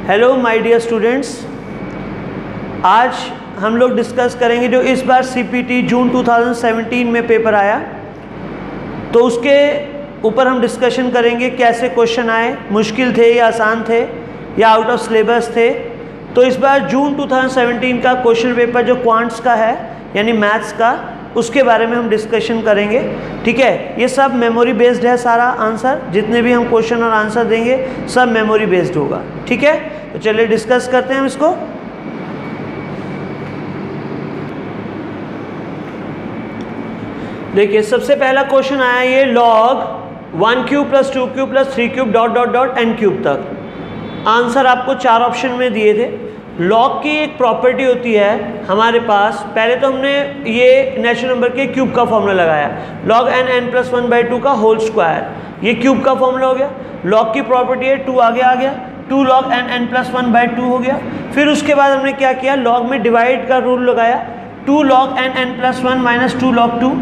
Hello my dear students, आज हम लोग डिस्कस करेंगे जो इस बार सीपीटी जून 2017 में पेपर आया, तो उसके ऊपर हम डिस्कशन करेंगे कैसे क्वेश्चन आए, मुश्किल थे या आसान थे या आउट ऑफ सिलेबस थे। तो इस बार जून 2017 का क्वेश्चन पेपर जो क्वांट्स का है यानी मैथ्स का, उसके बारे में हम डिस्कशन करेंगे। ठीक है, ये सब मेमोरी बेस्ड है, सारा आंसर जितने भी हम क्वेश्चन और आंसर देंगे सब मेमोरी बेस्ड होगा। ठीक है, तो चलिए डिस्कस करते हैं हम इसको। देखिए सबसे पहला क्वेश्चन आया ये log 1 cube plus 2 cube plus 3 cube dot dot dot n cube तक। आंसर आपको 4 ऑप्शन में दिए थे। लॉग की एक प्रॉपर्टी होती है हमारे पास, पहले तो हमने ये नेचुरल नंबर के क्यूब का फॉर्मूला लगाया, log n प्लस 1/2 का होल स्क्वायर, ये क्यूब का फॉर्मूला हो गया। लॉग की प्रॉपर्टी है 2 आगे आ गया, 2 log n प्लस 1/2 हो गया। फिर उसके बाद हमने क्या किया, लॉग में डिवाइड का रूल लगाया, 2 log n plus 1 minus 2 log 2।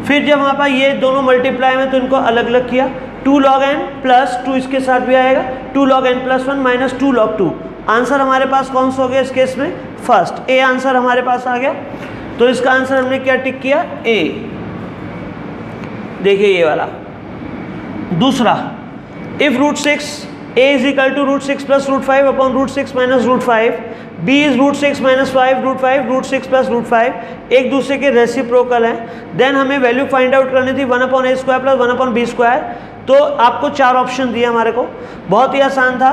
फिर जब वहाँ पर ये दोनों मल्टीप्लाई में तो इनको अलग अलग किया, 2 log n प्लस 2 इसके साथ भी आएगा, 2 log n plus 1 minus 2 log 2। Answer हमारे पास कौन सा हो गया इस केस में, फर्स्ट ए आंसर हमारे पास आ गया। तो इसका आंसर हमने क्या टिक किया, ए। देखिए ये वाला। दूसरा, if √6 a is equal to √6 plus √5 upon √6 minus √5, b is √6 minus 5 √5 √6 plus √5 एक दूसरे के रेसिप्रोकल हैं। देन हमें वैल्यू फाइंड आउट करनी थी 1/a² प्लस 1/b²। तो आपको 4 ऑप्शन दिए हमारे को, बहुत ही आसान था।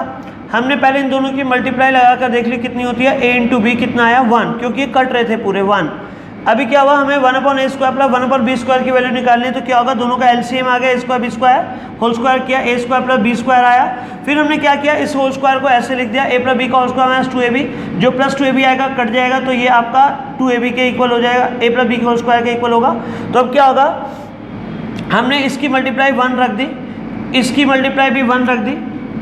हमने पहले इन दोनों की मल्टीप्लाई लगाकर देख ली कितनी होती है, a इंटू बी कितना आया 1, क्योंकि ये कट रहे थे पूरे 1। अभी क्या हुआ, हमें 1/a² प्लस 1/b² की वैल्यू निकालनी है, तो क्या होगा, दोनों का एलसीएम आ गया, a² b² होल स्क्वायर किया, a² प्लस b² आया। फिर हमने क्या किया, इस होल स्क्वायर को ऐसे लिख दिया, a प्लस b का होल स्क्वायर माइनस 2ab, जो प्लस 2ab आएगा कट जाएगा, तो ये आपका 2ab के इक्वल हो जाएगा, a प्लस b के होल स्क्वायर के इक्वल होगा। तो अब क्या होगा, हमने इसकी मल्टीप्लाई 1 रख दी, इसकी मल्टीप्लाई भी 1 रख दी,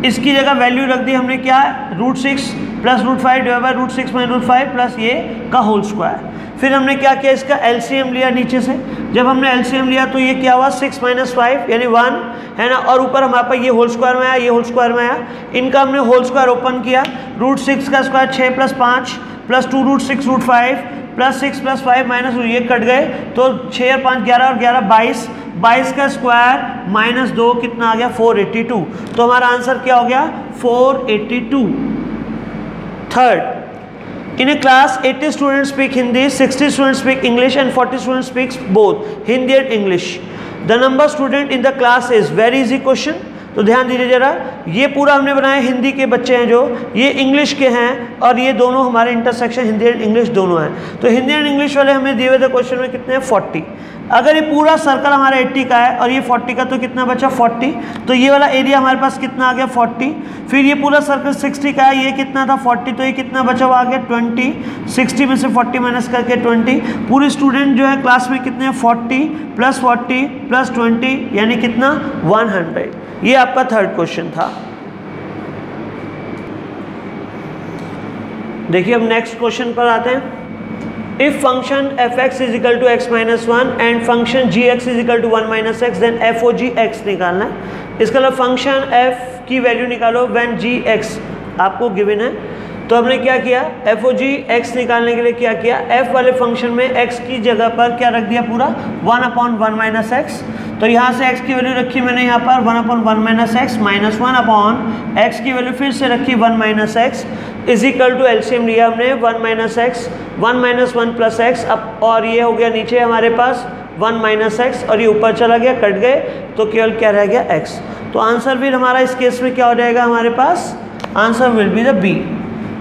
इसकी जगह वैल्यू रख दी हमने क्या, √6 plus √5 divide by √6 minus √5 plus ये का होल स्क्वायर। फिर हमने क्या किया, इसका एलसीएम लिया नीचे से। जब हमने एलसीएम लिया तो ये क्या हुआ, 6 माइनस 5 यानी 1 है ना, और ऊपर हमारे पास ये होल स्क्वायर में आया, ये होल स्क्वायर में आया। इनका हमने होल स्क्वायर ओपन किया, √6 का square 6 plus 5 plus 2 √6 √5 plus 6 plus 5 minus ये कट गए, तो 6 और 5 11 और 11 22, 22 का स्क्वायर माइनस 2 कितना आ गया, 482। तो हमारा आंसर क्या हो गया, 482। Third, in a class 80 students speak Hindi, 60 students speak English and 40 students speaks both Hindi and English. The number student in the class is very easy question. तो ध्यान दीजिए जरा, ये पूरा हमने बनाया हिंदी के बच्चे हैं, जो ये इंग्लिश के हैं, और ये दोनों हमारे इंटरसेक्शन हिंदी एंड इंग्लिश दोनों हैं। तो हिंदी एंड इंग्लिश वाले हमें दिए हुए थे क्वेश्चन में कितने हैं, 40। अगर ये पूरा सर्कल हमारा 80 का है और ये 40 का, तो कितना बचा 40, तो ये वाला एरिया हमारे पास कितना आ गया 40। फिर ये पूरा सर्कल 60 का है, ये कितना था 40, तो ये कितना बचा हुआ आ गया 20। 60 में से 40 माइनस करके 20। पूरे स्टूडेंट जो है क्लास में कितने हैं, 40 प्लस 20 यानी कितना 100। ये आपका थर्ड क्वेश्चन था। देखिए अब नेक्स्ट क्वेश्चन पर आते हैं। If function f(x) is equal to x minus 1 and function g(x) is equal to 1 minus x, then f o g x निकालना है। इसका मतलब फंक्शन f की वैल्यू निकालो व्हेन g(x) आपको गिवन है। तो हमने क्या किया, f o g x निकालने के लिए क्या किया, f वाले फंक्शन में x की जगह पर क्या रख दिया, पूरा 1/1 माइनस x। तो यहाँ से x की वैल्यू रखी मैंने यहाँ पर 1/1 माइनस x माइनस 1/x की वैल्यू फिर से रखी 1 minus x is equal to LCM लिया हमने 1 minus x 1 minus 1 plus x, अब और ये हो गया नीचे हमारे पास 1 माइनस x और ये ऊपर चला गया, कट गए, तो केवल क्या रह गया x। तो आंसर फिर हमारा इस केस में क्या हो जाएगा, हमारे पास answer will be the B.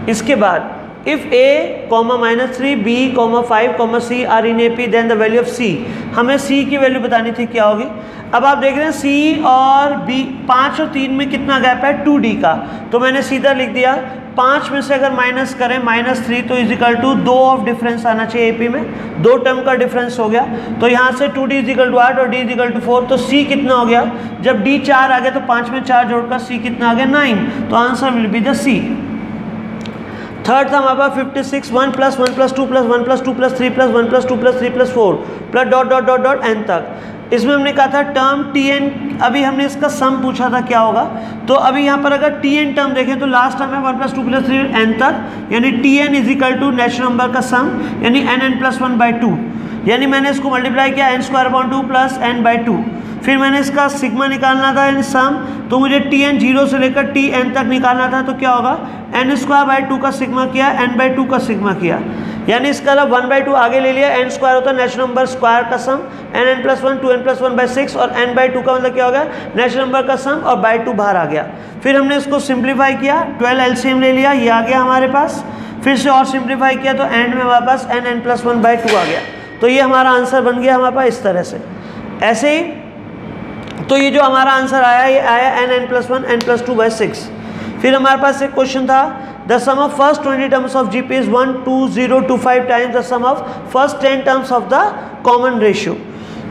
इसके बाद if a, -3, b, 5, c are in AP, then the value of c। हमें c की वैल्यू बतानी थी, क्या होगी। अब आप देख रहे हैं c और b, 5 और 3 में कितना गैप है, 2d का। तो मैंने सीधा लिख दिया, 5 में से अगर माइनस करें -3 तो is equal to 2 of difference आना चाहिए AP में, 2 टर्म का डिफरेंस हो गया। तो यहाँ से 2d इज इक्वल टू 8 और d इज इक्वल टू 4, तो c कितना हो गया, जब d 4 आ गया तो 5 में 4 जोड़कर c कितना आ गया 9। तो answer will be the c। Third था हमारे पास 56 1 plus 1 plus 2 plus 1 plus 2 plus 3 plus 1 plus 2 plus 3 plus 4 plus dot dot dot dot n तक। इसमें हमने कहा था टर्म टी एन अभी हमने इसका सम पूछा था क्या होगा, तो अभी यहाँ पर अगर टी एन टर्म देखें तो लास्ट टर्म है 1 + 2 + 3 n तक, यानी t n is equal to natural number का सम, यानी एन एन प्लस 1/2, यानी मैंने इसको मल्टीप्लाई किया n² 2 + n/2, फिर मैंने इसका सिग्मा निकालना था इन सम, तो मुझे टी एन 0 से लेकर टी एन तक निकालना था, तो क्या होगा n² 2 का सिग्मा किया, n/2 का सिग्मा किया, यानी इसका 1/2 आगे ले लिया, n² होता है नेचुरल नंबर स्क्वायर का सम, nn + 1 2n + 1/6, और n/2 का मतलब क्या हो गया नेचुरल नंबर का सम, और बाई 2 बाहर आ गया। फिर हमने इसको सिंप्लीफाई किया, 12 एलसीएम ले लिया, ये आ गया हमारे पास, फिर से और सिंप्लीफाई किया तो एंड में हमारे पास nn + 1/2 आ गया, तो ये हमारा आंसर बन गया हमारे पास इस तरह से। ऐसे ही तो ये जो हमारा आंसर आया, ये आया nn + 1 n + 2/6। फिर हमारे पास एक क्वेश्चन था, the sum of first 20 terms of GP is 1 2 0 2 5 times the sum of first 10 terms of the common ratio.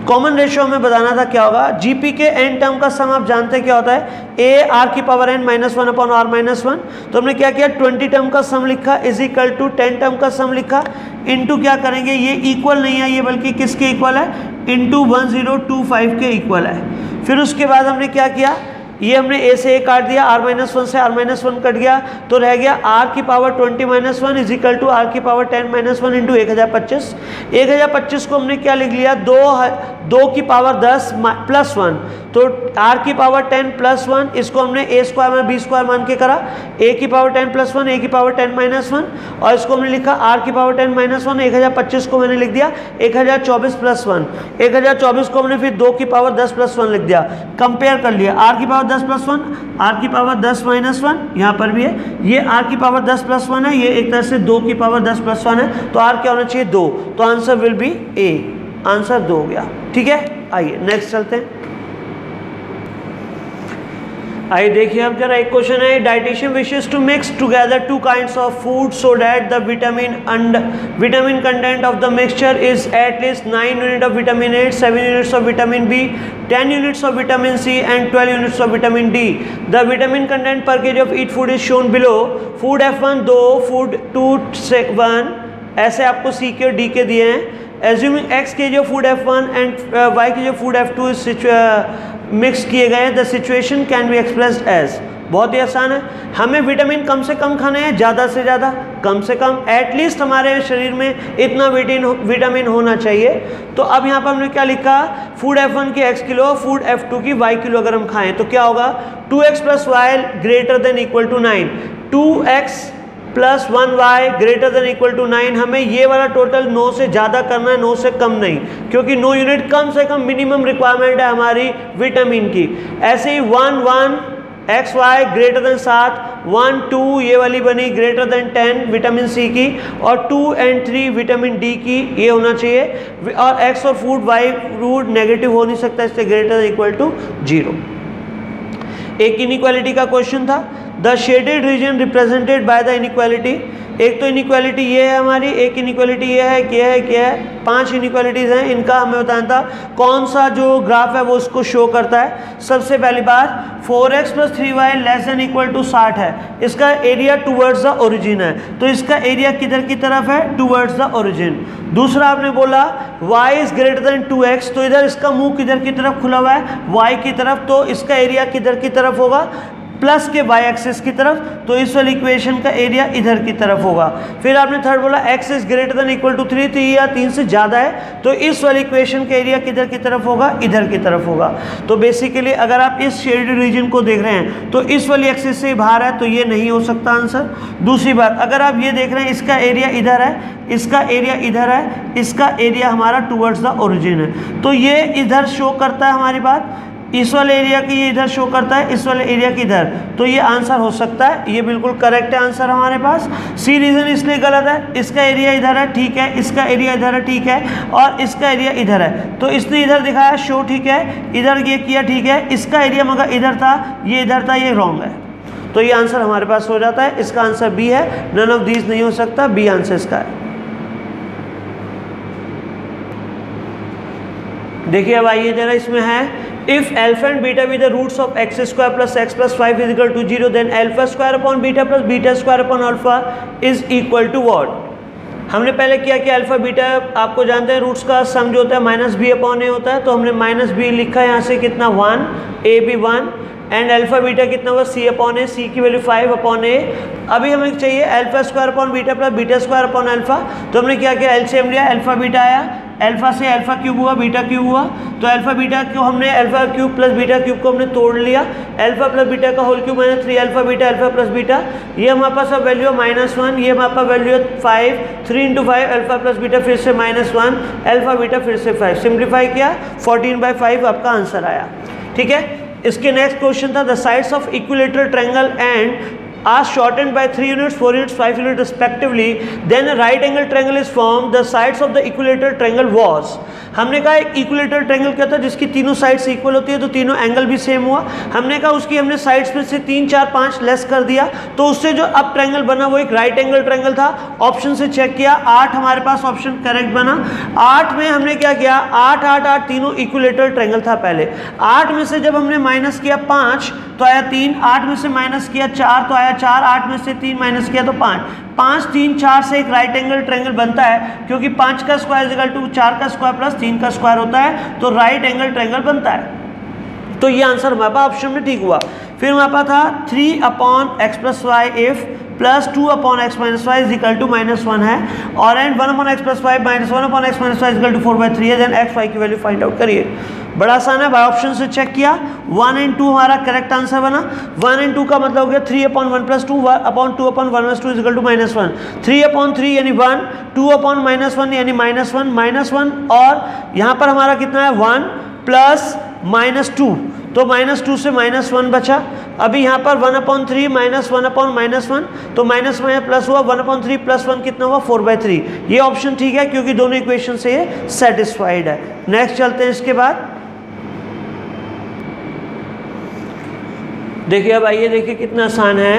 Common ratio हमें बताना था क्या होगा, जीपी के n टर्म का सम आप जानते हैं क्या होता है, a r⁻n -1/r -1, तो हमने क्या किया 20 टर्म का सम लिखा इज इक्वल टू 10 टर्म का सम लिखा, इनटू क्या करेंगे, ये इक्वल नहीं है ये बल्कि किसके इक्वल है, इनटू 1025 के इक्वल है। फिर उसके बाद हमने क्या किया, ये हमने a से a काट दिया, r-1 से r-1 कट गया, तो रह गया r⁻20 - 1 is equal to r⁻10 - 1 into 1025। 1025 को हमने क्या लिख लिया, 2⁻10 + 1, तो r⁻10 + 1 इसको हमने a² में b² मान के करा, a⁻10 + 1 a⁻10 - 1, और इसको हमने लिखा r⁻10 - 1, 1025 को मैंने लिख दिया 1024 + 1, 1024 को हमने फिर 2⁻10 + 1 लिख दिया, कंपेयर कर लिया, r⁻10 + 1 r⁻10 - 1 यहाँ पर भी है, ये r⁻10 + 1 है, ये एक तरह से 2⁻10 + 1 है, तो r क्या होना चाहिए 2, तो answer will B a, answer 2 हो गया। ठीक है, आइए नेक्स्ट चलते हैं। आइए देखिए अब जरा एक क्वेश्चन है, dietitian wishes to mix together 2 kinds of food so that the vitamin content of the mixture is at least 9 unit of vitamin A, 7 units of vitamin B, 10 units of vitamin C and 12 units of vitamin D. The vitamin content per kg of each food is shown below. Food F1 2, food 2 1, ऐसे आपको C के और D के दिए हैं। Assuming X kg of food F1 and Y kg of food F2 is mix किए गए, the situation can be expressed as, बहुत ही आसान है, हमें विटामिन कम से कम खाने हैं, ज़्यादा से ज़्यादा, कम से कम एटलीस्ट हमारे शरीर में इतना विटामिन होना चाहिए। तो अब यहाँ पर हमने क्या लिखा, फूड F1 की x किलो, फूड F2 की y किलो अगर हम खाएं तो क्या होगा, 2x + y > 9, 2x + 1y > 9, हमें ये वाला टोटल 9 से ज़्यादा करना है, 9 से कम नहीं, क्योंकि 9 यूनिट कम से कम मिनिमम रिक्वायरमेंट है हमारी विटामिन की। ऐसे ही 1 1 XY > 7, 1 2 ये वाली बनी > 10 विटामिन सी की, और 2 और 3 विटामिन डी की, ये होना चाहिए, और X और फूड Y रूट नेगेटिव हो नहीं सकता, इससे > 0। एक इनइक्वालिटी का क्वेश्चन था, the shaded region represented by the inequality. एक तो इनइक्वालिटी ये है हमारी, एक इनइक्वालिटी ये है, क्या है 5 इनइक्वालिटीज़ हैं, इनका हमें बताना था कौन सा जो ग्राफ है वो उसको शो करता है। सबसे पहली बात 4x + 3y <= 60 है, इसका एरिया टूवर्ड्स द ओरिजिन है, तो इसका एरिया किधर की तरफ है, टूवर्ड्स द ओरिजिन। दूसरा आपने बोला y > 2x, तो इधर इसका मुंह किधर की तरफ खुला हुआ है, y की तरफ, तो इसका एरिया किधर की तरफ होगा, प्लस के y एक्सिस की तरफ, तो इस वाली इक्वेशन का एरिया इधर की तरफ होगा। फिर आपने थर्ड बोला x > 3, 3 या 3 से ज़्यादा है, तो इस वाली इक्वेशन का एरिया किधर की तरफ होगा, इधर की तरफ होगा। तो बेसिकली अगर आप इस शेडेड रीजन को देख रहे हैं तो इस वाली एक्सिस से बाहर है, तो ये नहीं हो सकता आंसर। दूसरी बात, अगर आप ये देख रहे हैं इसका एरिया इधर है, इसका एरिया इधर है, इसका एरिया हमारा टूवर्ड्स द ओरिजिन है, तो ये इधर शो करता है हमारी बात, इस वाले एरिया की ये इधर शो करता है, इस वाले एरिया की इधर, तो ये आंसर हो सकता है, ये बिल्कुल करेक्ट है आंसर हमारे पास। सी रीजन इसलिए गलत है, इसका एरिया इधर है, ठीक है, इसका एरिया इधर है, ठीक है, और इसका एरिया इधर है, तो इसने इधर दिखाया शो, ठीक है, इधर ये किया, ठीक है, इसका एरिया मगर इधर था, ये इधर था, ये रॉन्ग है, तो ये आंसर हमारे पास हो जाता है। इसका आंसर बी है, नन ऑफ दीज नहीं हो सकता, बी आंसर इसका है। देखिए अब आइए जरा, इसमें है if alpha and beta be the roots of x² + x + 5 = 0, then α² / beta + β² / alpha is equal to what. हमने पहले किया कि अल्फा बीटा आपको जानते हैं रूट्स का सम जो होता है माइनस बी अपॉन ए होता है, तो हमने माइनस बी लिखा है यहाँ से कितना 1, a b 1 and alpha beta कितना हुआ सी अपॉन ए, सी की वैल्यू 5 अपॉन ए। अभी हमें चाहिए alpha square upon beta plus beta square upon alpha, तो हमने क्या किया एलसीएम लिया, अल्फा बीटा आया, अल्फा से अल्फा क्यूब हुआ, बीटा क्यूब हुआ, तो अल्फा बीटा को हमने alpha cube plus beta cube को हमने तोड़ लिया, अल्फा प्लस बीटा का whole cube minus 3 alpha beta alpha plus beta, ये हमारे पास अब वैल्यू है -1, ये हमारे पास वैल्यू है 5, 3 × 5 अल्फा प्लस बीटा फिर से -1 अल्फा बीटा फिर से 5, सिंप्लीफाई किया 14/5 आपका आंसर आया। ठीक है, इसके नेक्स्ट क्वेश्चन था the sides of equilateral triangle and are shortened by 3 units, 4 units, 5 units respectively, then a right angle triangle is formed. The sides of the equilateral triangle was, हमने कहा एक इक्विलेटरल ट्रायंगल क्या था जिसकी तीनों sides equal होती है, तो तीनों एंगल भी सेम हुआ। हमने कहा उसकी हमने साइड्स में से 3, 4, 5 लेस कर दिया, तो उससे जो अब ट्रायंगल बना वो एक राइट एंगल ट्रायंगल था। ऑप्शन से चेक किया 8 हमारे पास ऑप्शन करेक्ट बना। 8 में हमने क्या किया 8, 8, 8 तीनों इक्विलेटरल ट्रायंगल था पहले। 8 में से जब हमने माइनस किया 5 तो आया 3, 8 में से माइनस किया 4 तो आया 4, 8 में से 3 माइनस किया तो 5, 5, 3, 4 से एक राइट एंगल ट्रायंगल बनता है, क्योंकि 5 का स्क्वायर इक्वल टू 4 का स्क्वायर प्लस 3 का स्क्वायर होता है, तो राइट एंगल ट्रायंगल बनता है। तो ये आंसर हमारे पास ऑप्शन में ठीक हुआ। फिर हमारे पास था 3 upon x plus y if plus 2 upon x minus y is equal to -1 है, और and 1 upon x plus y minus 1 upon x minus y is equal to 4/3 है। देन एक्स वाई की वैल्यू फाइंड आउट करिए। बड़ा आसान है, by option से check किया 1 and 2 हमारा करेक्ट आंसर बना। 1 and 2 का मतलब हो गया 3 upon 1 plus 2 upon 2 upon 1 plus 2 is equal to -1, 3 upon 3 यानी 1, 2 अपॉन -1 यानी -1, और यहाँ पर हमारा कितना है 1 प्लस -2, तो -2 से -1 बचा। अभी यहाँ पर 1/3 -1 अपॉन -1, तो माइनस में प्लस हुआ 1/3 प्लस 1 कितना हुआ 4/3। ये ऑप्शन ठीक है क्योंकि दोनों इक्वेशन से ये सेटिस्फाइड है। नेक्स्ट चलते हैं इसके बाद। देखिए अब आइए देखिए कितना आसान है।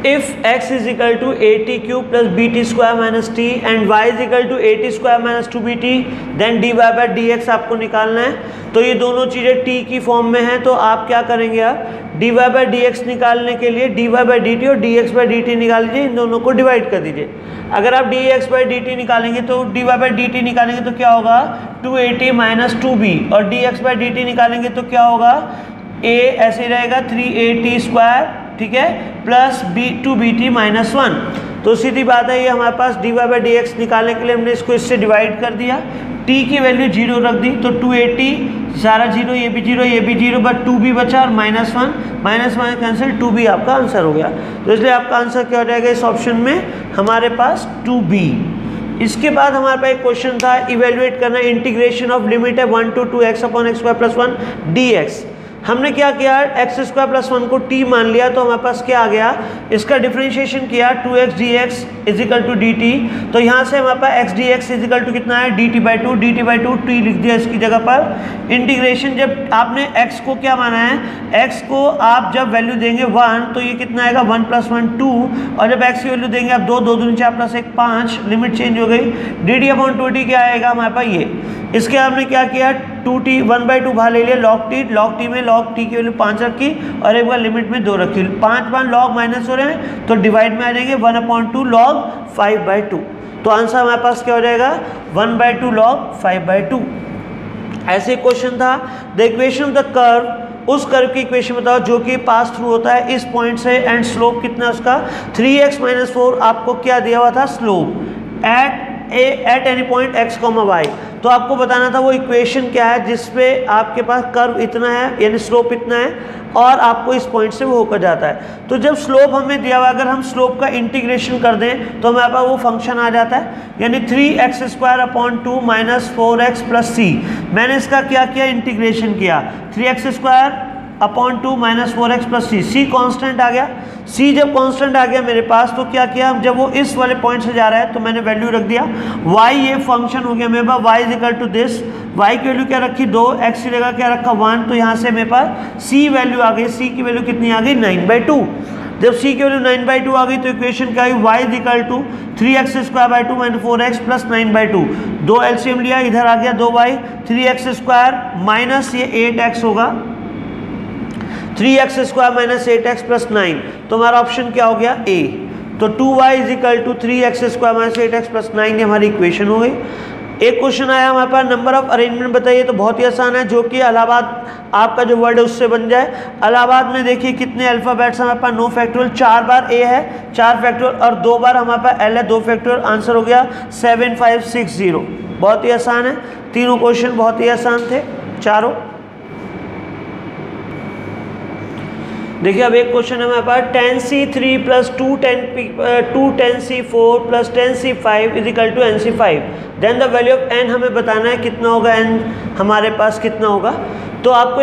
If x is equal to at³ plus bt square minus t and y is equal to at square minus 2bt, then dy/dx आपको निकालना है। तो ये दोनों चीज़ें t की फॉर्म में हैं, तो आप क्या करेंगे आप dy/dx निकालने के लिए dy/dt और dx/dt निकाल लीजिए, इन दोनों को डिवाइड कर दीजिए। अगर आप dx/dt निकालेंगे तो dy/dt निकालेंगे तो क्या होगा 2at माइनस 2b, और dx/dt निकालेंगे तो क्या होगा a ऐसे रहेगा 3at स्क्वायर, ठीक है, प्लस 2bt माइनस 1। तो सीधी बात है, ये हमारे पास dy/dx निकालने के लिए हमने इसको इससे डिवाइड कर दिया, t की वैल्यू 0 रख दी, तो 2at सारा 0, ये भी 0 बट 2b बचा और -1 कैंसिल, 2b आपका आंसर हो गया। तो इसलिए आपका आंसर क्या हो जाएगा इस ऑप्शन में हमारे पास 2b। इसके बाद हमारे पास एक क्वेश्चन था इवेल्युएट करना इंटीग्रेशन ऑफ लिमिट है 1 to 2x upon x square plus 1 dx। हमने क्या किया एक्स स्क्वायर प्लस 1 को t मान लिया, तो हमारे पास क्या आ गया, इसका डिफरेंशिएशन किया 2x dx is equal to dt। तो यहाँ से हमारे पास x dx is equal to कितना है dt/2 t लिख दिया इसकी जगह पर। इंटीग्रेशन जब आपने x को क्या माना है, x को आप जब वैल्यू देंगे 1 तो ये कितना आएगा 1 + 1 2, और जब x की वैल्यू देंगे आप 2 2 4 प्लस 1 5, लिमिट चेंज हो गई, dt/2t क्या आएगा हमारे पास ये। इसके हमने क्या किया 2t 1/2 बाहर ले लिया, log t में log t की वैल्यू 5 रखी और एक बार लिमिट में 2 रखी, 5 log माइनस हो रहे हैं तो डिवाइड में आ जाएंगे 1/2 log 5/2। तो आंसर हमारे पास क्या हो जाएगा 1/2 log 5/2। ऐसे क्वेश्चन था the equation of the curve, उस कर्व की इक्वेशन बताओ जो कि पास थ्रू होता है इस पॉइंट से, एंड स्लोप कितना उसका 3x - 4 आपको क्या दिया हुआ था slope at any point x, y। तो आपको बताना था वो इक्वेशन क्या है जिसपे आपके पास कर्व इतना है यानी स्लोप इतना है और आपको इस पॉइंट से वो होकर जाता है। तो जब स्लोप हमें दिया हुआ, अगर हम स्लोप का इंटीग्रेशन कर दें तो हमारे पास वो फंक्शन आ जाता है, यानी 3x² - 4x + c। मैंने इसका क्या किया इंटीग्रेशन किया 3x² - 4x + c, c constant आ गया। c जब कांस्टेंट आ गया मेरे पास तो क्या किया, जब वो इस वाले पॉइंट से जा रहा है तो मैंने वैल्यू रख दिया y, ये फंक्शन हो गया मेरे पास y is equal to this, y की वैल्यू क्या रखी 2, x की जगह क्या रखा 1, तो यहाँ से मेरे पास c वैल्यू आ गई, c की वैल्यू कितनी आ गई 9/2। जब c की वैल्यू 9/2 आ गई तो इक्वेशन क्या आई y is equal to 3x² - 4x + 9/2, 2 LCM लिया, इधर आ गया 2y, 3x² माइनस ये 8x होगा, 3x² - 8x + 9, तो हमारा ऑप्शन क्या हो गया A। तो 2y is equal to 3x² minus 8x plus 9 ये हमारी इक्वेशन हो गई। एक क्वेश्चन आया हमारे पास, नंबर ऑफ अरेंजमेंट बताइए। तो बहुत ही आसान है, जो कि इलाहाबाद आपका जो वर्ड है उससे बन जाए। इलाहाबाद में देखिए कितने अल्फ़ाबेट्स हमारे पास, 9 फैक्टोरियल, 4 बार ए है, 4 फैक्टोरियल और 2 बार हमारे पास एल है, 2 फैक्टोरियल। आंसर हो गया 7560। बहुत ही आसान है, तीनों क्वेश्चन बहुत ही आसान थे चारों। देखिए अब एक क्वेश्चन है हमारे पास, 10c3 प्लस 2 10c4 प्लस 10c5 is equal to nc5, then the value of n हमें बताना है कितना होगा, n हमारे पास कितना होगा। तो आपको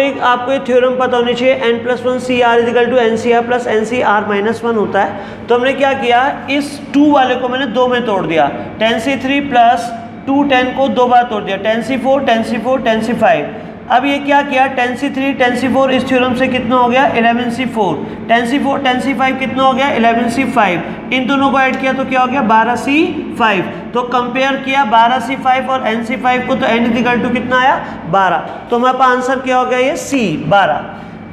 ये थ्योरम पता होनी चाहिए, n plus 1 CR is equal to NCR plus NCR minus 1 होता है। तो हमने क्या किया, इस 2 वाले को मैंने 2 में तोड़ दिया, 10c3 प्लस 2 10 को 2 बार तोड़ दिया, 10c4 10c4 10c5। अब ये क्या किया, 10c3 10c4 इस थ्योरम से कितना हो गया 11c4, 10c4 10c5 कितना हो गया 11c5। इन दोनों को ऐड किया तो क्या हो गया 12c5। तो कंपेयर किया 12c5 और nc5 को, तो n इज इक्वल टू कितना आया 12। तो हमारे पास आंसर क्या हो गया ये C 12।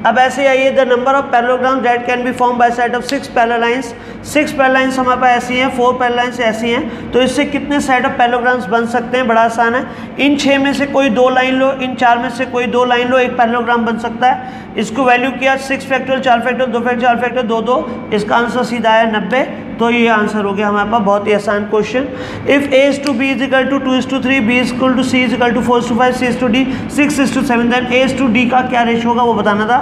अब ऐसे आइए, the number of parallelograms that can be form by set of 6 parallel lines. 6 parallel lines हमारे पास ऐसी हैं, 4 पैरेलल लाइंस ऐसी हैं। तो इससे कितने सेट ऑफ पैरेललोग्राम्स बन सकते हैं, बड़ा आसान है। इन 6 में से कोई 2 लाइन लो, इन 4 में से कोई 2 लाइन लो, एक पैरेललोग्राम बन सकता है। इसको वैल्यू किया 6 फैक्टोरियल 4 फैक्टोरियल 2 फैक्टोरियल 4 फैक्टोरियल 2 2, इसका आंसर सीधा आया 90। तो ये आंसर हो गया हमारे पास, बहुत ही आसान question. If a is to b is equal to 2 is to 3, b is equal to c is equal to 4 is to 5, c is to d 6 is to 7, then a is to d का क्या ratio होगा वो बताना था।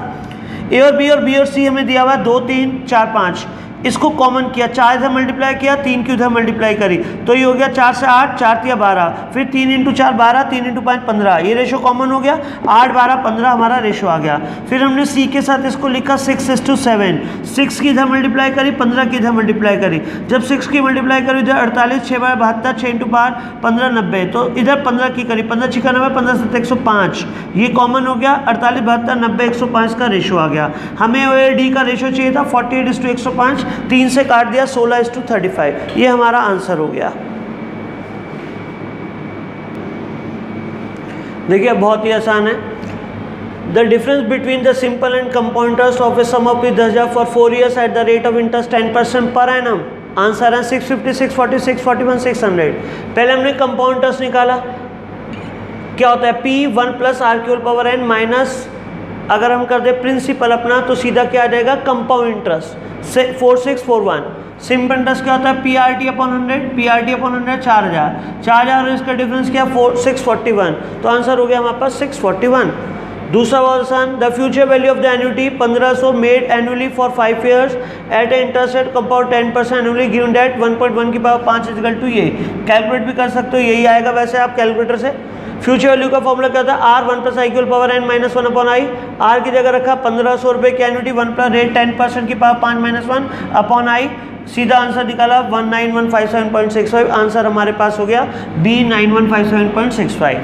ए और B और सी हमें दिया हुआ है 2 3 4 5, इसको कॉमन किया, 4 इधर मल्टीप्लाई किया, 3 की उधर मल्टीप्लाई करी, तो ये हो गया 4 से 8 4 3 12, फिर 3 इंटू 4 12, 3 इंटू 5 15, ये रेशो कॉमन हो गया, 8 12 15 हमारा रेशो आ गया। फिर हमने सी के साथ इसको लिखा 6 is to 7, 6 की इधर मल्टीप्लाई करी, 15 की इधर मल्टीप्लाई करी, जब 6 की मल्टीप्लाई करी इधर 48 6 बार 72 6 इंटू 5 15 90, तो इधर 15 की करी, 15 6 90 15 7 105, ये कॉमन हो गया, 48 72 90 105 का रेशो आ गया। हमें ओ डी का रेशो चाहिए था 48 is to 105, 3 से काट दिया 16 is to 35, ये हमारा आंसर हो गया। देखिए बहुत ही आसान है। The difference between the simple and compound interest of a sum of 10,000 for 4 years at the rate of interest 10% per annum. Answer है 650 646 41 600। पहले हमने कंपाउंड इंटरेस्ट निकाला, क्या होता है P 1 प्लस आर की होल पावर n माइनस, अगर हम कर दे प्रिंसिपल अपना तो सीधा क्या आ जाएगा कंपाउंड इंटरेस्ट 4641। सिंपल इंटरेस्ट क्या होता है PRT अपॉन 100, PRT अपॉन 100 4000 और इसका डिफरेंस क्या 641, तो आंसर हो गया हमारे पास 641। दूसरा बहुत आसान, the future value of the annuity 1500 made annually for 5 years at interest rate compound 10% annually given that 1.1 की पावर 5 इज इक्वल टू, ये कैलकुलेट भी कर सकते हो, यही आएगा वैसे आप कैलकुलेटर से। फ्यूचर वैल्यू का फॉर्मूला क्या होता है R 1 प्लस आई की whole power n minus 1 upon i. R की जगह रखा 1500 रुपये की एन्युटी 1 प्लस रेट 10% की पावर 5 माइनस 1 अपॉन आई, सीधा आंसर निकाला 19157.65। आंसर हमारे पास हो गया B 9157.65।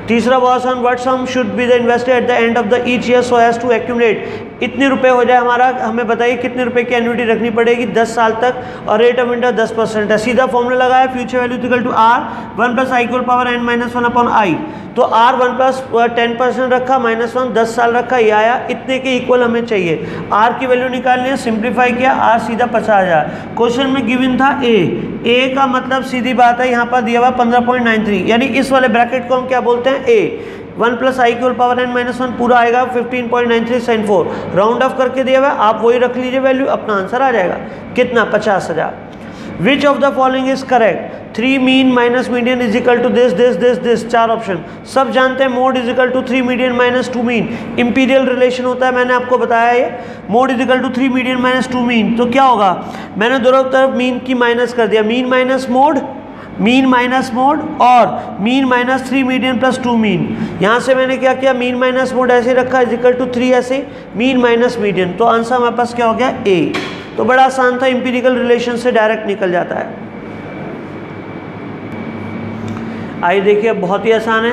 तीसरा बहुत आसान, what sum should be the invested at the end of the each year so as to accumulate, इतने रुपए हो जाए हमारा, हमें बताइए कितने रुपए की एन्युटी रखनी पड़ेगी 10 साल तक, और रेट ऑफ इंटरेस्ट 10% है। सीधा फॉर्मूला लगाया, future value equal to R 1 plus i की whole power n minus 1 upon i, तो R 1 प्लस 10% रखा माइनस 1 10 साल रखा, ये आया, इतने के इक्वल हमें चाहिए। R की वैल्यू निकालनी है, सिंप्लीफाई किया, R सीधा 50,000। क्वेश्चन में गिवन था A का मतलब सीधी बात है यहाँ पर दिया हुआ 15.93, यानी इस वाले ब्रैकेट को हम क्या बोलते हैं A। 1 प्लस आई की होल पावर n माइनस 1 पूरा आएगा 15.93 sin 4, राउंड ऑफ करके दिया हुआ है, आप वही रख लीजिए वैल्यू, अपना आंसर आ जाएगा कितना 50,000। Which of the following is correct, 3 mean minus median is equal to this, 4 option सब जानते हैं। Mode is equal to 3 median minus 2 mean, imperial relation होता है, मैंने आपको बताया ये, mode is equal to 3 median minus 2 mean, तो क्या होगा, मैंने दोनों तरफ मीन की माइनस कर दिया, मीन माइनस मोड और mean minus 3 median plus 2 mean. यहाँ से मैंने क्या किया, मीन माइनस मोड ऐसे रखा इज इक्वल टू 3 ऐसे, मीन माइनस मीडियन, तो आंसर हमारे पास क्या हो गया A। तो बड़ा आसान था, इंपीरिकल रिलेशन से डायरेक्ट निकल जाता है। आइए देखिए बहुत ही आसान है।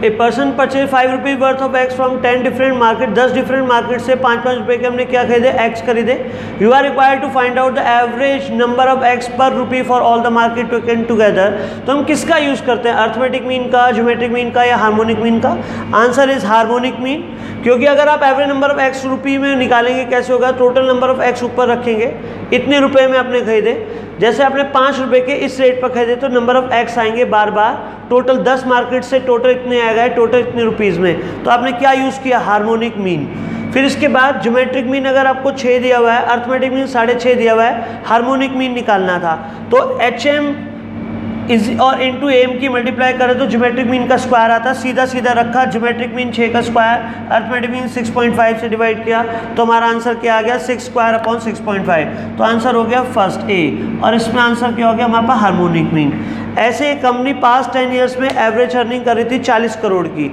A person purchase 5 rupees worth of X from 10 different market, 10 different market से 5-5 रुपये के हमने क्या खरीदे, एक्स खरीदे। You are required to find out the average number of X per rupee for all the market taken together. तो हम किसका यूज़ करते हैं, अर्थमेटिक मीन का, ज्योमेट्रिक मीन का या हार्मोनिक मीन का। आंसर इज हार्मोनिक मीन, क्योंकि अगर आप एवरेज नंबर ऑफ एक्स रुपी में निकालेंगे कैसे होगा, टोटल नंबर ऑफ एक्स ऊपर रखेंगे, इतने रुपए में आपने खरीदे, जैसे आपने 5 रुपए के इस रेट पर खरीदे तो नंबर ऑफ एक्स आएंगे बार बार, टोटल 10 मार्केट से टोटल इतने आएगा, टोटल इतने रुपीज़ में। तो आपने क्या यूज़ किया, हार्मोनिक मीन। फिर इसके बाद ज्योमेट्रिक मीन अगर आपको 6 दिया हुआ है, अर्थमेटिक मीन 6.5 दिया हुआ है, हार्मोनिक मीन निकालना था तो HM और इंटू एम की मल्टीप्लाई करें तो ज्योमेट्रिक मीन का स्क्वायर आता, सीधा सीधा रखा, ज्योमेट्रिक मीन 6 का स्क्वायर, अर्थमेटिक मीन 6.5 से डिवाइड किया तो हमारा आंसर क्या आ गया, 6 स्क्वायर अपॉन 6.5। तो आंसर हो गया फर्स्ट ए, और इसमें आंसर क्या हो गया हमारे पास, हार्मोनिक मीन। ऐसे एक कंपनी पास्ट 10 ईयर्स में एवरेज अर्निंग कर रही थी 40 करोड़ की,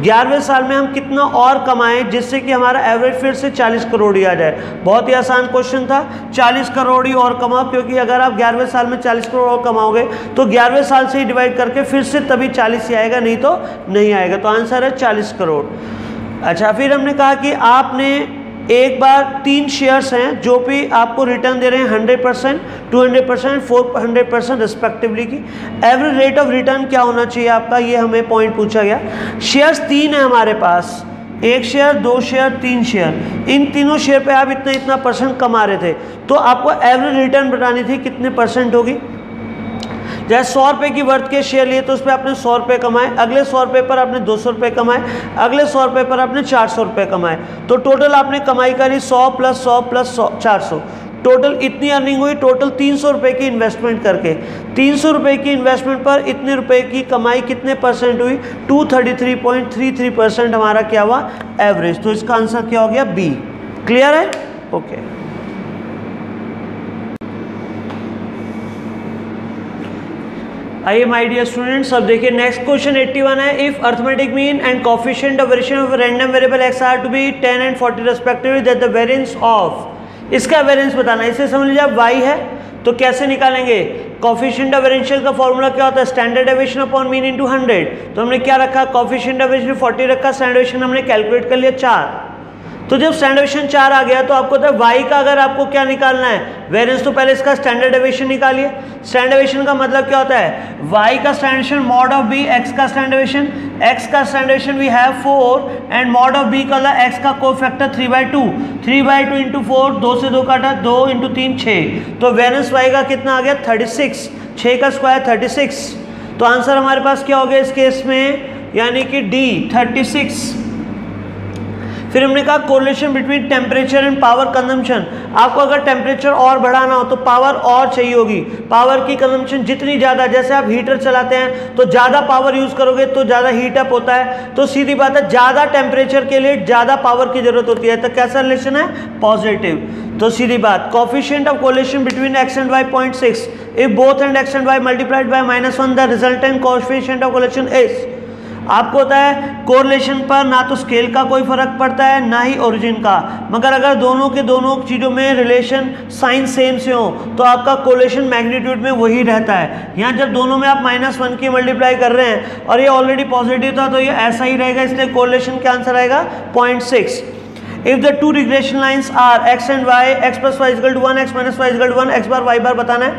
11वें साल में हम कितना और कमाएं जिससे कि हमारा एवरेज फिर से 40 करोड़ ही आ जाए। बहुत ही आसान क्वेश्चन था, 40 करोड़ ही और कमाओ, क्योंकि अगर आप 11वें साल में 40 करोड़ और कमाओगे तो 11वें साल से ही डिवाइड करके फिर से तभी 40 ही आएगा, नहीं तो नहीं आएगा। तो आंसर है 40 करोड़। अच्छा, फिर हमने कहा कि आपने एक बार 3 शेयर्स हैं जो भी आपको रिटर्न दे रहे हैं 100%, 200%, 400% रिस्पेक्टिवली की, एवरेज रेट ऑफ रिटर्न क्या होना चाहिए आपका, ये हमें पॉइंट पूछा गया। शेयर्स 3 है हमारे पास, 1 शेयर, 2 शेयर, 3 शेयर, इन तीनों शेयर पे आप इतना इतना परसेंट कमा रहे थे, तो आपको एवरेज रिटर्न बतानी थी कितने परसेंट होगी। जैसे 100 रुपये की वर्थ के शेयर लिए तो उस पर आपने 100 रुपये कमाए, अगले 100 रुपये पर आपने 200 रुपये कमाए, अगले 100 रुपये पर आपने 400 रुपये कमाए, तो टोटल आपने कमाई करी 100 प्लस 100 प्लस 400, टोटल इतनी अर्निंग हुई, टोटल 300 रुपये की इन्वेस्टमेंट करके। 300 रुपये की इन्वेस्टमेंट पर इतने रुपए की कमाई कितने परसेंट हुई, 233.33% हमारा क्या हुआ, एवरेज। तो इसका आंसर क्या हो गया, बी। क्लियर है, ओके। आइए माय डियर स्टूडेंट्स, अब देखिए नेक्स्ट क्वेश्चन 81 है। If arithmetic mean and coefficient of variation of random variable x are to be 10 and 40 respectively, that the variance of, इसका वेरिएंस बताना है। इसे समझ लीजिए आप y है तो कैसे निकालेंगे, कोफिशिएंट ऑफ वेरिएशन का फॉर्मूला क्या होता है, standard deviation upon mean into 100। तो हमने क्या रखा, कोफिशिएंट ऑफ वेरिएशन 40 रखा, स्टैंडर्ड डेविएशन हमने कैलकुलेट कर लिया 4। तो जब स्टैंडर्ड डेविएशन 4 आ गया तो आपको होता है y का अगर आपको क्या निकालना है, वेरिएंस, तो पहले इसका स्टैंडर्ड डेविएशन निकालिए। स्टैंडर्ड डेविएशन का मतलब क्या होता है, y का standard deviation mod of b, x का स्टैंडर्ड डेविएशन, x का standard deviation we have 4 and mod of b का x का कोफैक्टर 3/2, 3/2 इंटू 4, 2 से 2 काटा, 2 इंटू 3 6, तो वेरिएंस y का कितना आ गया 36, 6 का स्क्वायर 36। तो आंसर हमारे पास क्या हो गया इस केस में, यानी कि डी 36। फिर हमने कहा correlation between temperature and power consumption. आपको अगर टेम्परेचर और बढ़ाना हो तो पावर और चाहिए होगी, पावर की कंजम्पशन जितनी ज़्यादा, जैसे आप हीटर चलाते हैं तो ज़्यादा पावर यूज़ करोगे तो ज़्यादा हीट अप होता है, तो सीधी बात है ज़्यादा टेम्परेचर के लिए ज़्यादा पावर की जरूरत होती है। तो कैसा रिलेशन है, पॉजिटिव। तो सीधी बात, coefficient of correlation between x and y 0.6, if both and x and y multiplied by -1 the resultant coefficient of correlation is. आपको होता है कोरिलेशन पर ना तो स्केल का कोई फर्क पड़ता है ना ही ओरिजिन का, मगर अगर दोनों के दोनों चीज़ों में रिलेशन साइन सेम से हो तो आपका कोरिलेशन मैग्नीट्यूड में वही रहता है। यहाँ जब दोनों में आप -1 की मल्टीप्लाई कर रहे हैं और ये ऑलरेडी पॉजिटिव था तो ये ऐसा ही रहेगा, इसलिए कोरिलेशन का आंसर आएगा 0.6। If the two regression lines are x and y, x plus y equal to 1, x minus y equal to 1, x bar y bar बताना है।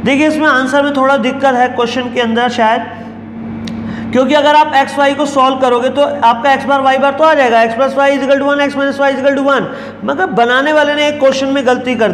देखिए इसमें आंसर में थोड़ा दिक्कत है क्वेश्चन के अंदर शायद, क्योंकि अगर आप एक्स वाई को सॉल्व करोगे तो आपका एक्स बार वाई बार तो आ जाएगा, x plus y equal to 1, x minus y equal to 1, मगर बनाने वाले ने एक क्वेश्चन में गलती कर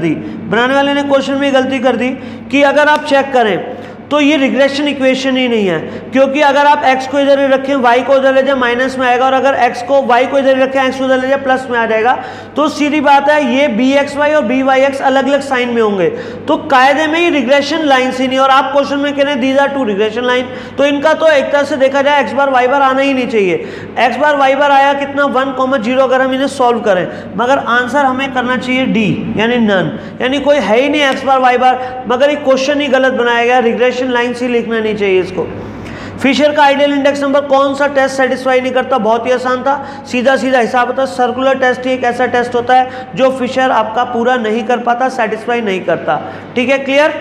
दी, कि अगर आप चेक करें तो ये रिग्रेशन इक्वेशन ही नहीं है, क्योंकि अगर आप x को इधर रखें y को उधर ले जाए माइनस में आएगा, और अगर x को y को इधर रखें x को उधर ले जाए प्लस में आ जाएगा। तो सीधी बात है ये bxy और byx अलग अलग साइन में होंगे, तो कायदे में ही रिग्रेशन लाइन्स ही नहीं। और आप क्वेश्चन में कह रहे हैं these are two regression line, तो इनका तो एक तरह से देखा जाए x बार y बार आना ही नहीं चाहिए। x बार y बार आया कितना 1,0 अगर हम इन्हें सॉल्व करें, मगर आंसर हमें करना चाहिए डी यानी नन, यानी कोई है ही नहीं x बार y बार, मगर ये क्वेश्चन ही गलत बनाया गया, रिग्रेशन लाइन से लिखना नहीं चाहिए इसको। फिशर का आइडियल इंडेक्स नंबर कौन सा टेस्ट सेटिस्फाई नहीं करता, बहुत ही आसान था, सीधा सीधा हिसाब होता है। सर्कुलर टेस्ट ही एक ऐसा टेस्ट होता है जो फिशर आपका पूरा नहीं कर पाता, सेटिस्फाई नहीं करता। ठीक है, क्लियर।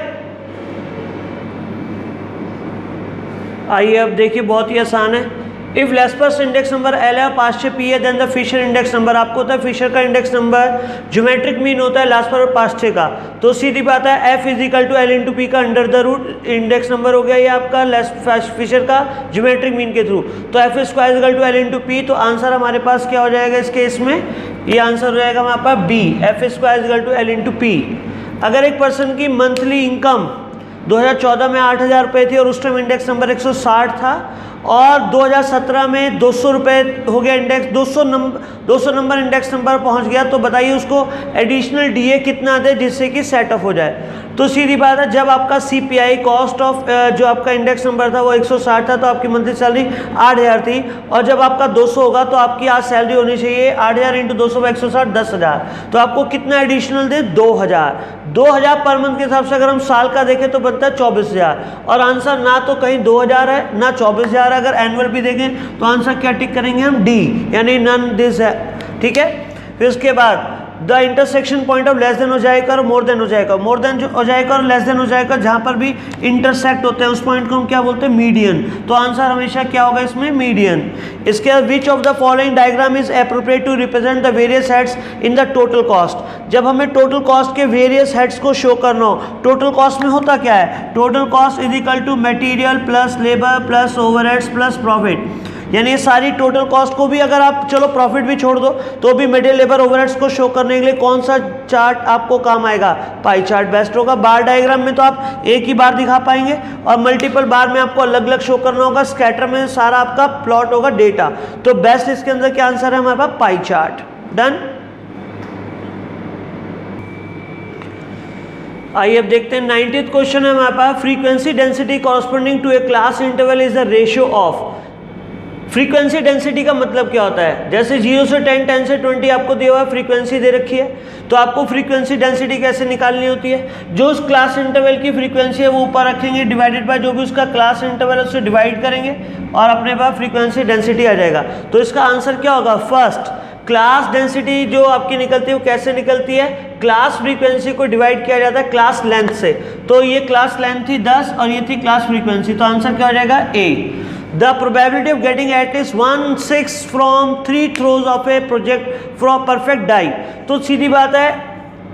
आइए अब देखिए, बहुत ही आसान है। If Laspeyres index number L है, पास्चे पी है, then the Fisher index number, आपको होता है फिशर का इंडेक्स नंबर ज्योमेट्रिक मीन होता है लेस्पर और पास्चे का, तो सीधी बात है F is equal to L into P का under the root index number हो गया ये आपका फिशर का ज्योमेट्रिक मीन के थ्रू, तो F square is equal to L into P. तो आंसर हमारे पास क्या हो जाएगा इस केस में, ये आंसर हो जाएगा हमारे पास B, F square is equal to L into P. अगर एक पर्सन की मंथली इनकम 2014 में 8,000 रुपये थी और उस टाइम इंडेक्स नंबर 160 था, और 2017 में 200 रुपये हो गया इंडेक्स, 200 नंबर इंडेक्स नंबर पहुंच गया, तो बताइए उसको एडिशनल डीए कितना दे जिससे कि सेट ऑफ हो जाए। तो सीधी बात है, जब आपका सीपीआई कॉस्ट ऑफ जो आपका इंडेक्स नंबर था वो 160 था, तो आपकी मंथली सैलरी 8,000 थी, और जब आपका 200 होगा तो आपकी आज सैलरी होनी चाहिए 8,000 इंटू 200 बाई 160 10,000। तो आपको कितना एडिशनल दे 2,000 पर मंथ के हिसाब से अगर हम साल का देखें तो बनता है 24,000, और आंसर ना तो कहीं 2,000 है ना 24,000। अगर एनुअल भी देखें तो आंसर क्या टिक करेंगे हम, डी, यानी नन दिस है। ठीक है, फिर उसके बाद the intersection point of less than हो जाएगा और मोर देन हो जाएगा। मोर देन हो जाएगा और लेस देन हो जाएगा, जहां पर भी इंटरसेक्ट होते हैं उस पॉइंट को हम क्या बोलते हैं, मीडियन। तो आंसर हमेशा क्या होगा इसमें, मीडियन। इसके बाद which of the following diagram is appropriate to represent the various heads in the total cost. जब हमें टोटल कॉस्ट के वेरियस हेड्स को शो करना हो, टोटल कॉस्ट में होता क्या है, total cost is equal to material plus labour plus overheads plus profit, यानी ये सारी टोटल कॉस्ट को भी अगर आप चलो प्रॉफिट भी छोड़ दो तो भी मटेरियल लेबर ओवरहेड्स को शो करने के लिए कौन सा चार्ट आपको काम आएगा, पाई चार्ट बेस्ट होगा। बार डायग्राम में तो आप एक ही बार दिखा पाएंगे, और मल्टीपल बार में आपको अलग अलग शो करना होगा। स्कैटर में सारा आपका प्लॉट होगा डेटा, तो बेस्ट इसके अंदर क्या आंसर है हमारे पास, पाई चार्ट। डन। आइए अब देखते हैं 90th क्वेश्चन है हमारे पास, frequency density corresponding to a class interval is the ratio of. Frequency density का मतलब क्या होता है, जैसे 0 से 10, 10 से 20 आपको दिया हुआ है, फ्रीक्वेंसी दे रखी है, तो आपको फ्रीक्वेंसी डेंसिटी कैसे निकालनी होती है, जो उस क्लास इंटरवल की फ्रीक्वेंसी है वो ऊपर रखेंगे, डिवाइडेड बाय जो भी उसका क्लास इंटरवल है उससे डिवाइड करेंगे, और अपने पास फ्रीक्वेंसी डेंसिटी आ जाएगा। तो इसका आंसर क्या होगा, फर्स्ट क्लास डेंसिटी जो आपकी निकलती है वो कैसे निकलती है, क्लास फ्रीक्वेंसी को डिवाइड किया जाता है क्लास लेंथ से। तो ये क्लास लेंथ थी 10 और ये थी क्लास फ्रीक्वेंसी, तो आंसर क्या हो जाएगा, ए। The probability of getting at least 1/6 from 3 throws of a project from perfect die। तो सीधी बात है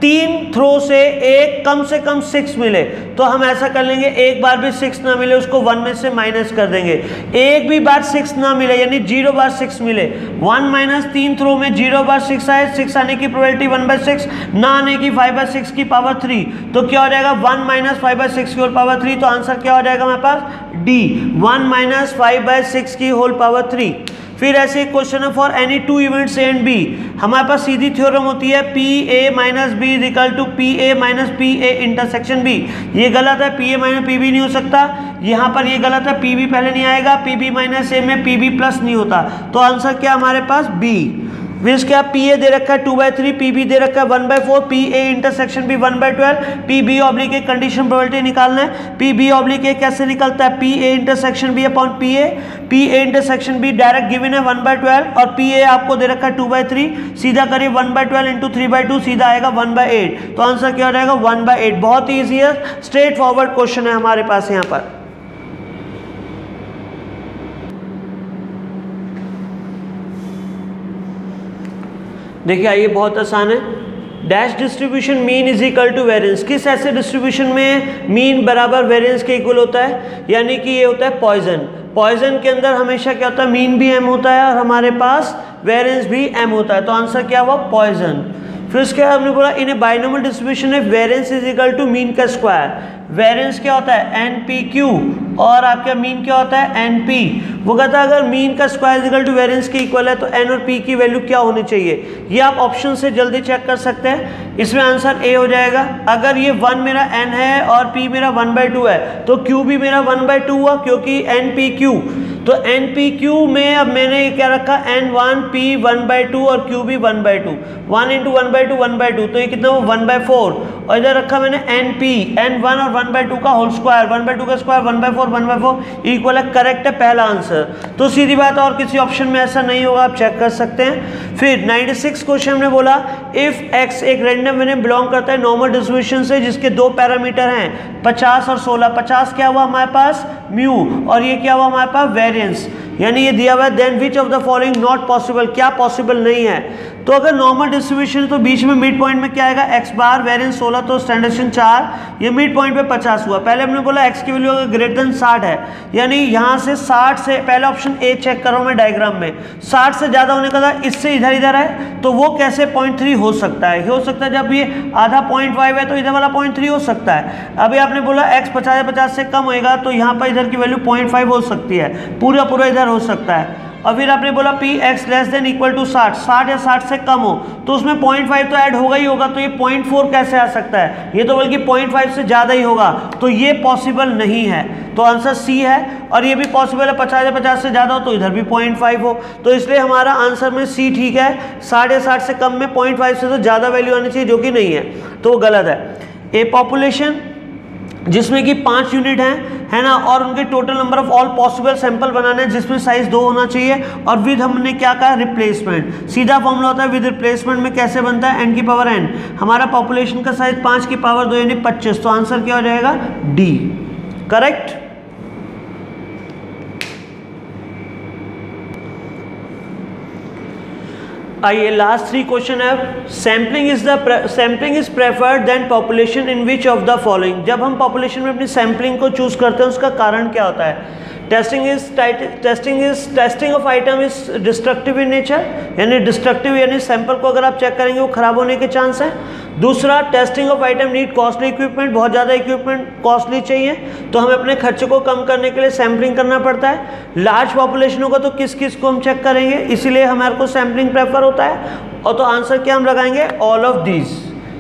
3 थ्रो से एक कम से कम 6 मिले, तो हम ऐसा कर लेंगे, एक बार भी 6 ना मिले उसको 1 में से माइनस कर देंगे। एक भी बार 6 ना मिले यानी 0 बार 6 मिले, 1 माइनस 3 थ्रो में 0 बार 6 आए, 6 आने की प्रोबेबिलिटी 1/6, ना आने की 5/6 की पावर 3, तो क्या हो जाएगा 1 माइनस 5/6 की होल पावर 3। तो आंसर क्या हो जाएगा हमारे पास, डी, 1 माइनस 5/6 की होल पावर 3। फिर ऐसे क्वेश्चन है, for any two events A and B, हमारे पास सीधी थ्योरम होती है P A minus B is equal to P A minus P A intersection B. ये गलत है, P A minus P B नहीं हो सकता, यहाँ पर ये गलत है, पी बी पहले नहीं आएगा, पी बी माइनस ए में पी बी प्लस नहीं होता, तो आंसर क्या हमारे पास, बी। फिर क्या, पी ए दे रखा है 2/3, पी बी दे रखा है 1/4, P A intersection B 1/12, P B oblique A condition probability निकालना है। पी बी ऑब्लिक ए कैसे निकलता है, P A intersection B upon P A intersection B direct given है 1/12, और पी ए आपको दे रखा है 2/3, सीधा करिए 1/12 इंटू 3/2, सीधा आएगा 1/8, तो आंसर क्या हो जाएगा 1/8। बहुत ही ईजी है, स्ट्रेट फॉरवर्ड क्वेश्चन है हमारे पास यहाँ पर। देखिए आइए बहुत आसान है, dash distribution mean is equal to variance. किस ऐसे डिस्ट्रीब्यूशन में मीन बराबर वेरिएंस के इक्वल होता है, यानी कि ये होता है पॉइजन। पॉइजन के अंदर हमेशा क्या होता है, मीन भी एम होता है और हमारे पास वेरिएंस भी एम होता है, तो आंसर क्या हुआ, पॉइजन। फिर उसके बाद हमने बोला इन ए बाइनोमियल डिस्ट्रीब्यूशन है variance is equal to mean का स्क्वायर। वेरिएंस क्या होता है, एन पी क्यू, और आपका मीन क्या होता है, एन पी। वो कहता है अगर मीन का स्क्वायर इक्वल टू वेरिएंस के इक्वल है तो एन और पी की वैल्यू क्या होनी चाहिए, ये आप ऑप्शन से जल्दी चेक कर सकते हैं। इसमें आंसर ए हो जाएगा। अगर ये 1 मेरा एन है और पी मेरा 1/2 है तो क्यू भी मेरा 1/2 हुआ, क्योंकि एन पी क्यू, तो एन पी क्यू में अब मैंने क्या रखा, एन 1 पी 1/2 और क्यू भी 1/2, 1 इंटू 1/2 1/2, तो ये कितना हुआ 1/4, और इधर रखा मैंने एन पी, एन 1 और 1/2 का होल स्क्वायर, 1/2 का स्क्वायर 1/4 इक्वल है, करेक्ट है पहला आंसर। तो सीधी बात, और किसी ऑप्शन में ऐसा नहीं होगा, आप चेक कर सकते हैं। फिर 96 क्वेश्चन में बोला इफ एक्स एक रैंडम वेरिएबल बिलोंग करता है नॉर्मल डिस्ट्रीब्यूशन से जिसके 2 पैरामीटर हैं 50 और 16। 50 क्या हुआ हमारे पास, म्यू, और ये क्या हुआ हमारे पास, वेरिएंस, यानी ये दिया हुआ है। Then which of the following not possible, क्या पॉसिबल नहीं है, तो अगर नॉर्मल डिस्ट्रीब्यूशन है तो बीच में मिड पॉइंट में क्या आएगा x बार, वेरिएंस 16 तो स्टैंडर्ड 4, ये मिड पॉइंट पे 50 हुआ। पहले हमने बोला x की वैल्यू अगर ग्रेटर देन 60 है, यानी यहाँ से 60 से, पहले ऑप्शन ए चेक करो मैं डायग्राम में, 60 से ज़्यादा होने का था, इससे इधर इधर है, तो वो कैसे 0.3 हो सकता है? हो सकता है जब ये आधा 0.5 है तो इधर वाला 0.3 हो सकता है। अभी आपने बोला x 50 से कम होएगा तो यहाँ पर इधर की वैल्यू 0.5 हो सकती है, पूरा इधर हो सकता है। और फिर आपने बोला P x less than equal to 60, 60 या 60 से कम हो तो उसमें 0.5 तो ऐड होगा ही होगा, तो ये 0.4 कैसे आ सकता है? ये तो बल्कि 0.5 से ज़्यादा ही होगा, तो ये पॉसिबल नहीं है, तो आंसर सी है। और ये भी पॉसिबल है 50 या 50 से ज़्यादा हो तो इधर भी 0.5 हो, तो इसलिए हमारा आंसर में सी ठीक है। 60 या 60 से कम में 0.5 से तो ज़्यादा वैल्यू आनी चाहिए, जो कि नहीं है, तो वो गलत है। ए पॉपुलेशन जिसमें कि 5 यूनिट है ना, और उनके total number of all possible sample बनाने हैं जिसमें साइज 2 होना चाहिए, और विद हमने क्या कहा? रिप्लेसमेंट। सीधा फॉर्मूला होता है विद रिप्लेसमेंट में कैसे बनता है? n की पावर n। हमारा पॉपुलेशन का साइज 5 की पावर 2 यानी 25, तो आंसर क्या हो जाएगा? D, correct. आइए लास्ट 3 क्वेश्चन है। Sampling is preferred than population in which of the following. जब हम पॉपुलेशन में अपनी सैम्पलिंग को चूज करते हैं उसका कारण क्या होता है? Testing of item is destructive in nature, यानी डिस्ट्रक्टिव यानी सैंपल को अगर आप चेक करेंगे वो खराब होने के चांस है। दूसरा, testing of item need costly equipment, बहुत ज़्यादा इक्विपमेंट कॉस्टली चाहिए, तो हमें अपने खर्चे को कम करने के लिए सैम्पलिंग करना पड़ता है। लार्ज पॉपुलेशन होगा तो किस किस को हम चेक करेंगे, इसीलिए हमारे को सैम्पलिंग प्रेफर होता है। और तो आंसर क्या हम लगाएंगे? ऑल ऑफ दीज,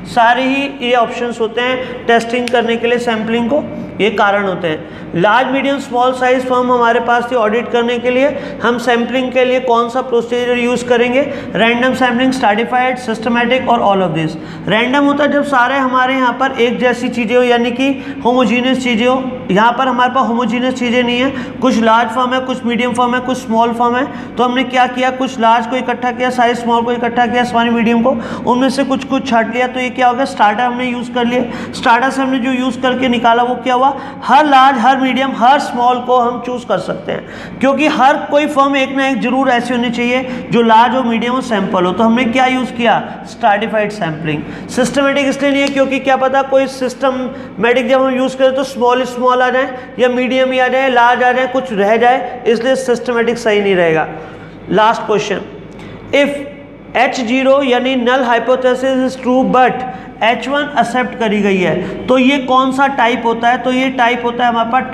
सारे ही ये ऑप्शंस होते हैं टेस्टिंग करने के लिए सैम्पलिंग को, ये कारण होते हैं। Large medium small size form हमारे पास थी ऑडिट करने के लिए, हम सैम्पलिंग के लिए कौन सा प्रोसीजर यूज़ करेंगे? रैंडम सैम्पलिंग, स्ट्रैटिफाइड, सिस्टमैटिक और ऑल ऑफ दिस। रैंडम होता है जब सारे हमारे यहाँ पर एक जैसी चीज़ें हो, यानी कि होमोजीनियस चीज़ें हो। यहाँ पर हमारे पास होमोजीनियस चीज़ें नहीं है, कुछ लार्ज फॉर्म है, कुछ मीडियम फॉर्म है, कुछ स्मॉल फॉर्म है, तो हमने क्या किया? कुछ लार्ज को इकट्ठा किया, साइज स्मॉल को इकट्ठा किया, सारी मीडियम को, उनमें से कुछ छाट लिया, तो ये क्या हो गया? स्टार्टर हमने यूज़ कर लिए। स्टार्टर से हमने जो यूज़ करके निकाला वो क्या हुआ? हर लार्ज, हर मीडियम, हर स्मॉल को हम चूज कर सकते हैं, क्योंकि हर कोई फॉर्म एक ना एक जरूर ऐसी होनी चाहिए जो लार्ज हो, मीडियम हो, सैंपल हो। तो हमने क्या यूज किया? Stratified sampling. सिस्टमेटिक इसलिए नहीं है क्योंकि क्या पता कोई सिस्टमेटिक जब हम यूज करें तो स्मॉल आ जाए या मीडियम ही आ जाए, लार्ज आ जाए, कुछ रह जाए, इसलिए सिस्टमेटिक सही नहीं रहेगा। लास्ट क्वेश्चन, इफ H0 यानी null hypothesis is true but H1 accept करी गई है, तो ये कौन सा टाइप होता है? तो ये टाइप होता है हमारे पास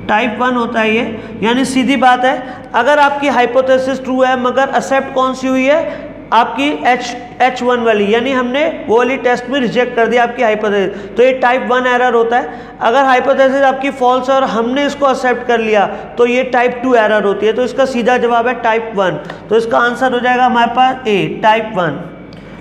टाइप 1 होता है ये। यानी सीधी बात है, अगर आपकी हाइपोथेसिस ट्रू है मगर एक्सेप्ट कौन सी हुई है? आपकी H1 वाली, यानी हमने वो वाली टेस्ट में रिजेक्ट कर दिया आपकी हाइपोथेसिस, तो ये टाइप 1 एरर होता है। अगर हाइपोथेसिस आपकी फॉल्स है और हमने इसको एक्सेप्ट कर लिया तो ये टाइप 2 एरर होती है। तो इसका सीधा जवाब है टाइप 1, तो इसका आंसर हो जाएगा हमारे पास ए, टाइप 1।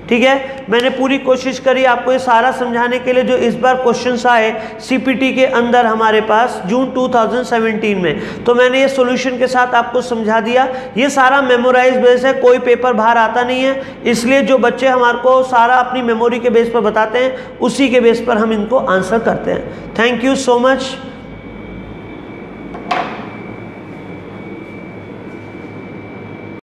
ठीक है, मैंने पूरी कोशिश करी आपको ये सारा समझाने के लिए जो इस बार क्वेश्चंस आए सीपीटी के अंदर हमारे पास जून 2017 में, तो मैंने ये सॉल्यूशन के साथ आपको समझा दिया। ये सारा मेमोराइज बेस है, कोई पेपर बाहर आता नहीं है, इसलिए जो बच्चे हमारे को सारा अपनी मेमोरी के बेस पर बताते हैं उसी के बेस पर हम इनको आंसर करते हैं। Thank you so much.